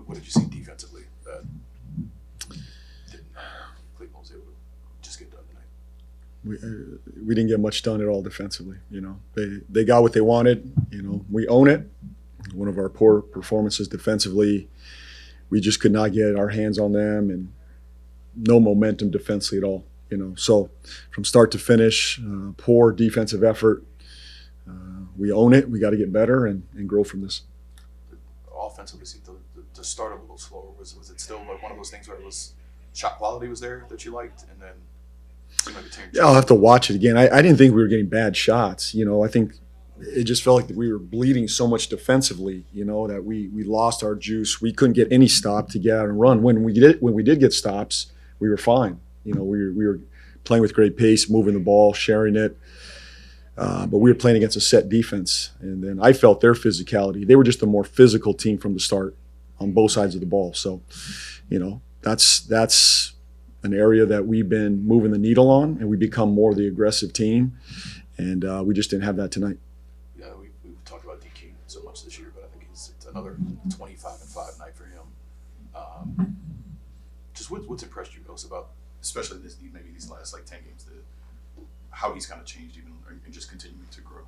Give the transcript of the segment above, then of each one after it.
What did you see defensively that Cleveland was able to just get done tonight? We didn't get much done at all defensively. They got what they wanted. We own it. One of our poor performances defensively, we just could not get our hands on them, and no momentum defensively at all. So from start to finish, poor defensive effort. We own it. We got to get better and grow from this. Offensively, seemed to start a little slower. Was it still like one of those things where it was shot quality was there that you liked, and then seemed like a team? Yeah, I'll have to watch it again. I didn't think we were getting bad shots. I think it just felt like that we were bleeding so much defensively. That we lost our juice. We couldn't get any stop to get out and run. When we did get stops, we were fine. We were playing with great pace, moving the ball, sharing it. But we were playing against a set defense, and then I felt their physicality. They were just a more physical team from the start on both sides of the ball. So, that's an area that we've been moving the needle on, and we become more the aggressive team, and we just didn't have that tonight. Yeah, we've talked about DK so much this year, but I think it's another 25-5 night for him. Just what's impressed you most about, especially maybe these last 10 games, how he's kind of changed even and just continuing to grow?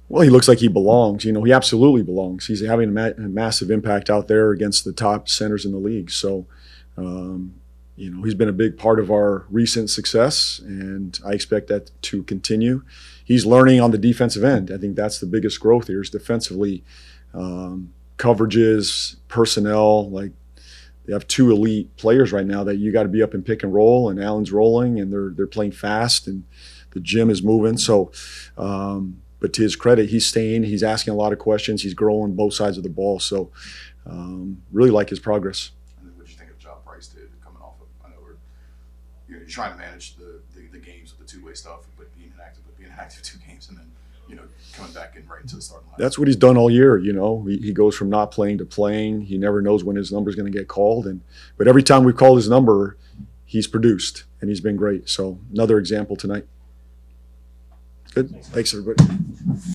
Well, he looks like he belongs. He absolutely belongs. He's having a massive impact out there against the top centers in the league. So, he's been a big part of our recent success, and I expect that to continue. He's learning on the defensive end. I think that's the biggest growth here is defensively. Coverages, personnel, they have two elite players right now that you got to be up and pick and roll, and Allen's rolling, and they're playing fast, and the gym is moving. So, but to his credit, he's staying. He's asking a lot of questions. He's growing both sides of the ball. So, really like his progress. And then what did you think of Job Price did coming off of? I know you're trying to manage the games with the two-way stuff, but being inactive 2 games, and then coming back and right into the starting line. That's what he's done all year. He goes from not playing to playing. He never knows when his number is going to get called, but every time we've called his number, he's produced, and he's been great. So another example tonight. Good. Thanks, everybody.